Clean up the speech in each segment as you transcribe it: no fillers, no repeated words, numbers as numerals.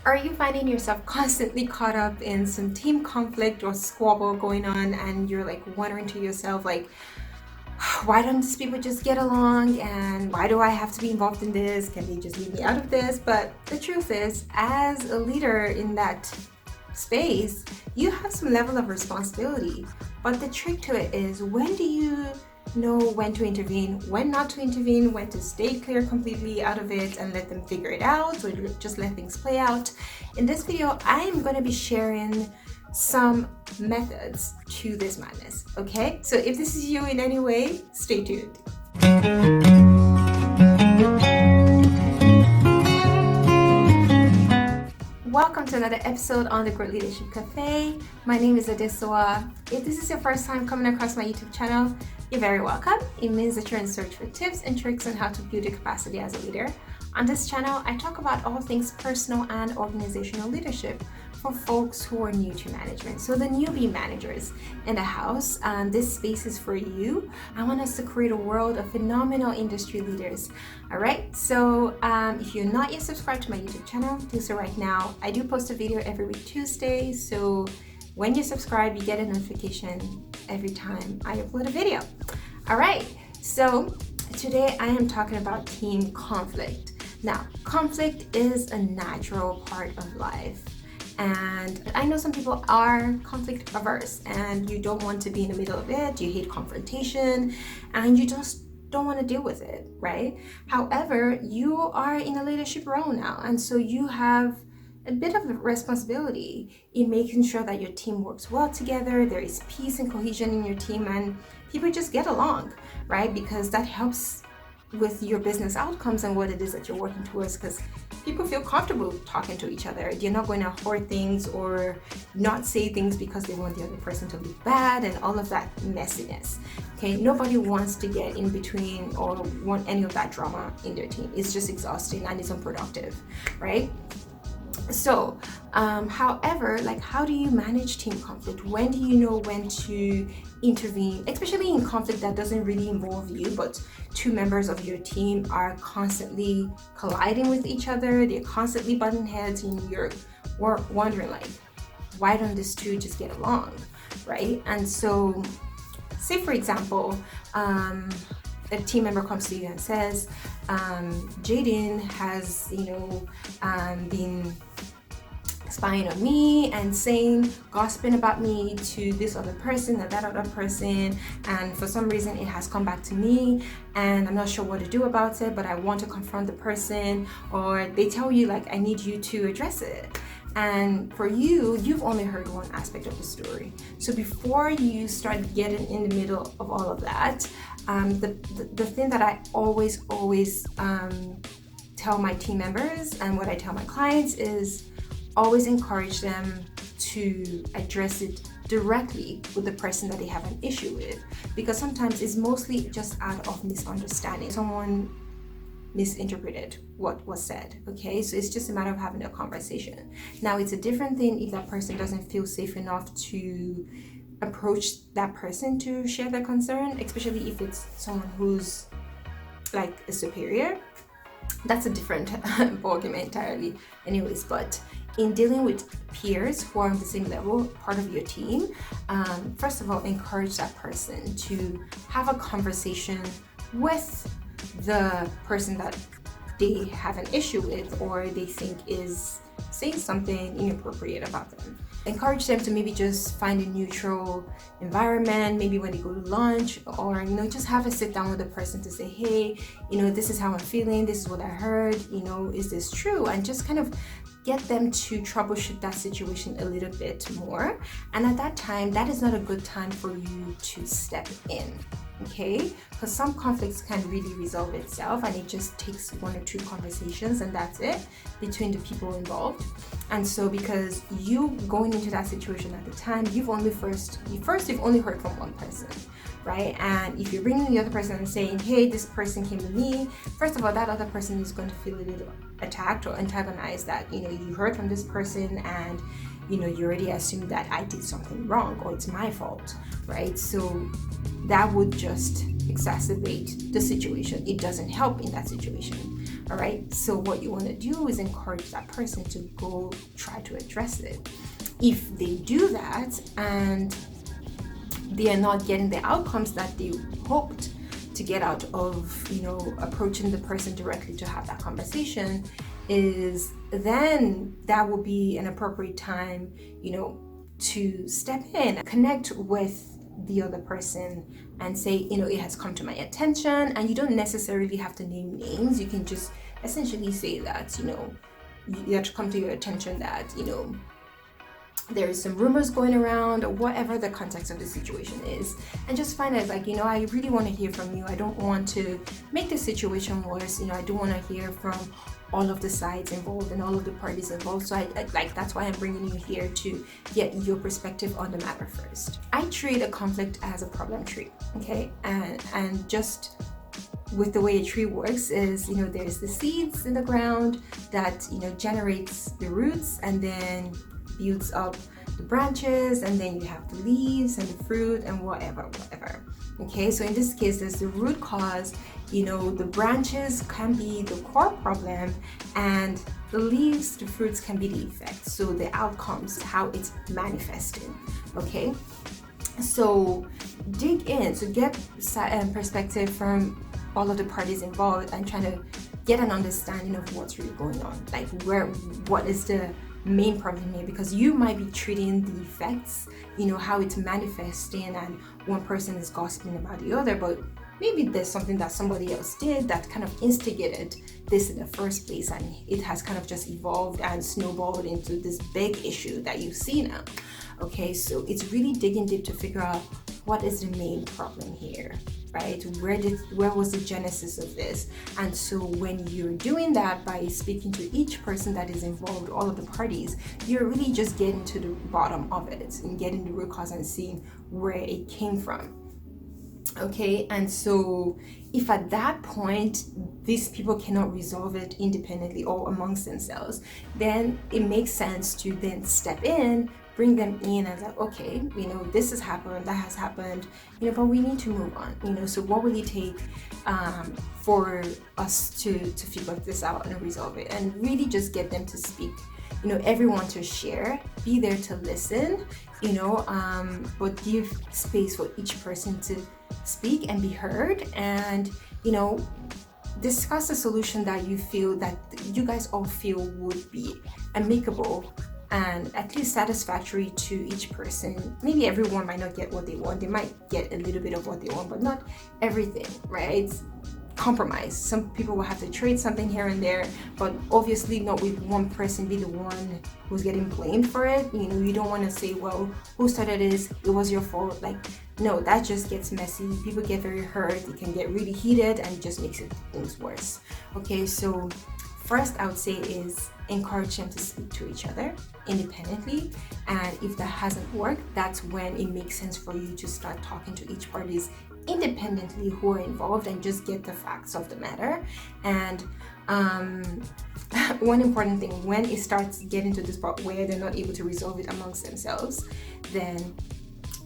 Are you finding yourself constantly caught up in some team conflict or squabble going on, and you're like wondering to yourself, like, why don't these people just get along, and why do I have to be involved in this? Can they just leave me out of this? But the truth is, as a leader in that space, you have some level of responsibility. But the trick to it is, when do you know when to intervene, when not to intervene, when to stay clear completely out of it and let them figure it out, or just let things play out? In this video, I'm going to be sharing some methods to this madness. Okay, so if this is you in any way, stay tuned. Welcome to another episode on the Great Leadership Cafe. My name is Adesoa. If this is your first time coming across my YouTube channel, you're very welcome. It means that you're in search for tips and tricks on how to build your capacity as a leader. On this channel, I talk about all things personal and organizational leadership for folks who are new to management. So the newbie managers in the house, this space is for you. I want us to create a world of phenomenal industry leaders. All right, so if you're not yet subscribed to my YouTube channel, do so right now. I do post a video every week Tuesday, so when you subscribe, you get a notification every time I upload a video. All right, so today I am talking about team conflict. Now, conflict is a natural part of life. And I know some people are conflict averse and you don't want to be in the middle of it, you hate confrontation, and you just don't want to deal with it, right? However, you are in a leadership role now, and so you have a bit of a responsibility in making sure that your team works well together, there is peace and cohesion in your team, and people just get along, right? Because that helps with your business outcomes and what it is that you're working towards, because people feel comfortable talking to each other. You're not going to hoard things or not say things because they want the other person to look bad and all of that messiness. Okay, nobody wants to get in between or want any of that drama in their team. It's just exhausting and it's unproductive, right? So, however, like, how do you manage team conflict? When do you know when to intervene, especially in conflict that doesn't really involve you, but two members of your team are constantly colliding with each other, they're constantly butting heads, and you're wondering, like, why don't these two just get along, right? And so, say for example, a team member comes to you and says, Jaden has, been spying on me and saying, gossiping about me to this other person and that other person, and for some reason it has come back to me and I'm not sure what to do about it, but I want to confront the person. Or they tell you, like, I need you to address it. And for you, you've only heard one aspect of the story. So before you start getting in the middle of all of that, the thing that I always tell my team members and what I tell my clients is always encourage them to address it directly with the person that they have an issue with, because sometimes it's mostly just out of misunderstanding. Someone misinterpreted what was said. Okay, so it's just a matter of having a conversation. Now, it's a different thing if that person doesn't feel safe enough to approach that person to share their concern, especially if it's someone who's like a superior. That's a different ballgame entirely anyways. But in dealing with peers who are on the same level, part of your team, first of all, encourage that person to have a conversation with the person that they have an issue with or they think is saying something inappropriate about them. Encourage them to maybe just find a neutral environment, maybe when they go to lunch, or just have a sit down with the person to say, hey, this is how I'm feeling, this is what I heard, is this true? And just kind of get them to troubleshoot that situation a little bit more. And at that time, that is not a good time for you to step in. Okay, because some conflicts can really resolve itself and it just takes one or two conversations and that's it between the people involved. And so because you going into that situation at the time, you've only heard from one person, right? And if you're bringing the other person and saying, hey, this person came to me, first of all, that other person is going to feel a little attacked or antagonized that you heard from this person and you already assumed that I did something wrong or it's my fault, right? So that would just exacerbate the situation. It doesn't help in that situation. All right, so what you want to do is encourage that person to go try to address it. If they do that and they are not getting the outcomes that they hoped to get out of, approaching the person directly to have that conversation, is then that will be an appropriate time, to step in, connect with the other person and say, it has come to my attention. And you don't necessarily have to name names. You can just essentially say that, you have to come to your attention that, there is some rumors going around, or whatever the context of the situation is, and just find out, like, I really want to hear from you. I don't want to make the situation worse. I do want to hear from all of the sides involved and all of the parties involved. So I that's why I'm bringing you here, to get your perspective on the matter first. I treat a conflict as a problem tree, okay? And just with the way a tree works is, there's the seeds in the ground that, generates the roots, and then builds up the branches, and then you have the leaves and the fruit and whatever. Okay, so in this case, there's the root cause, the branches can be the core problem, and the leaves, the fruits can be the effect. So the outcomes, how it's manifesting. Okay, so dig in, so get perspective from all of the parties involved, and trying to get an understanding of what's really going on, like what is the main problem here, because you might be treating the effects, how it's manifesting, and one person is gossiping about the other, but maybe there's something that somebody else did that kind of instigated this in the first place, and it has kind of just evolved and snowballed into this big issue that you see now. Okay, so it's really digging deep to figure out what is the main problem here, right? Where was the genesis of this? And so when you're doing that by speaking to each person that is involved, all of the parties, you're really just getting to the bottom of it and getting the root cause and seeing where it came from. Okay, and so if at that point these people cannot resolve it independently or amongst themselves, then it makes sense to then step in, bring them in, and like, okay, this has happened, that has happened, but we need to move on. So what will it take for us to figure this out and resolve it, and really just get them to speak, everyone to share, be there to listen, but give space for each person to speak and be heard, and discuss a solution that you feel, that you guys all feel would be amicable and at least satisfactory to each person. Maybe everyone might not get what they want. They might get a little bit of what they want, but not everything, right? Compromise. Some people will have to trade something here and there, but obviously not with one person be the one who's getting blamed for it. You don't want to say, well, who started this? It was your fault. Like, no, that just gets messy. People get very hurt. It can get really heated, and it just makes things worse. Okay, so first I would say is encourage them to speak to each other independently, and if that hasn't worked, that's when it makes sense for you to start talking to each parties independently who are involved, and just get the facts of the matter. And one important thing, when it starts getting to this part where they're not able to resolve it amongst themselves, then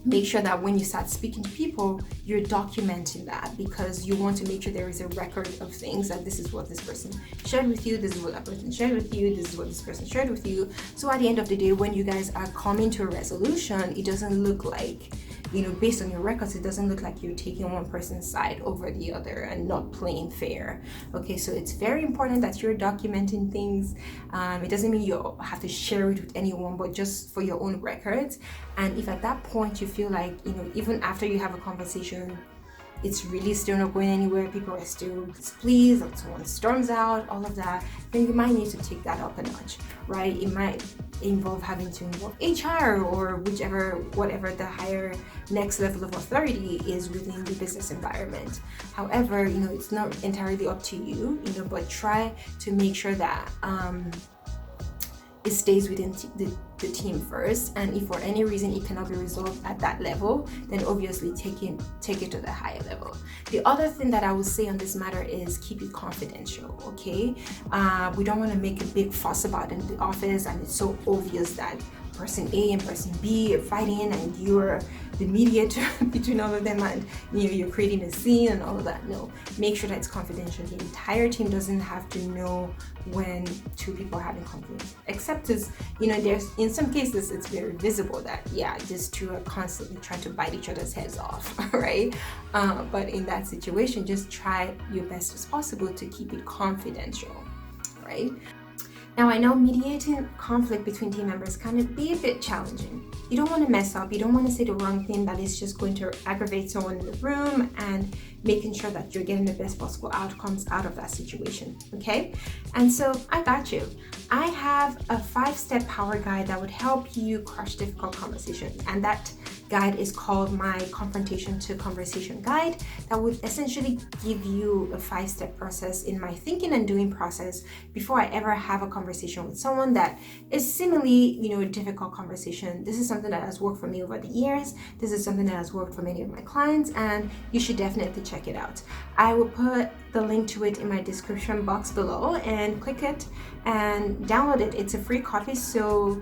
make sure that when you start speaking to people, you're documenting that, because you want to make sure there is a record of things, that this is what this person shared with you, this is what that person shared with you, this is what this person shared with you. So at the end of the day, when you guys are coming to a resolution, it doesn't look like, based on your records, it doesn't look like you're taking one person's side over the other and not playing fair. Okay, so it's very important that you're documenting things. It doesn't mean you have to share it with anyone, but just for your own records. And if at that point you feel like, even after you have a conversation, it's really still not going anywhere, people are still displeased, or someone storms out, all of that, then you might need to take that up a notch, right? It might involve having to involve HR or whatever the higher next level of authority is within the business environment. However, it's not entirely up to you, but try to make sure that it stays within the team first, and if for any reason it cannot be resolved at that level, then obviously take it to the higher level. The other thing that I would say on this matter is keep it confidential, okay? We don't want to make a big fuss about it in the office, and it's so obvious that person A and person B are fighting and you're the mediator between all of them, and you're creating a scene and all of that. No, make sure that it's confidential. The entire team doesn't have to know when two people are having conflict, except as there's in some cases it's very visible that these two are constantly trying to bite each other's heads off, right? But in that situation, just try your best as possible to keep it confidential, right? Now, I know mediating conflict between team members can be a bit challenging. You don't want to mess up, you don't want to say the wrong thing that is just going to aggravate someone in the room, and making sure that you're getting the best possible outcomes out of that situation, okay? And so I got you. I have a 5-step power guide that would help you crush difficult conversations, and that guide is called my Confrontation to Conversation guide. That would essentially give you a 5-step process in my thinking and doing process before I ever have a conversation with someone that is similarly, a difficult conversation. This is something that has worked for me over the years. This is something that has worked for many of my clients, and you should definitely check it out. I will put the link to it in my description box below, and click it and download it. It's a free copy, so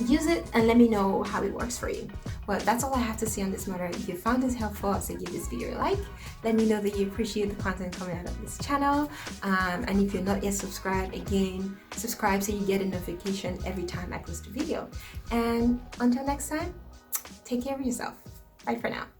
use it and let me know how it works for you. Well, that's all I have to say on this matter. If you found this helpful, so give this video a like. Let me know that you appreciate the content coming out of this channel. And if you're not yet subscribed, again, subscribe so you get a notification every time I post a video. And until next time, take care of yourself. Bye for now.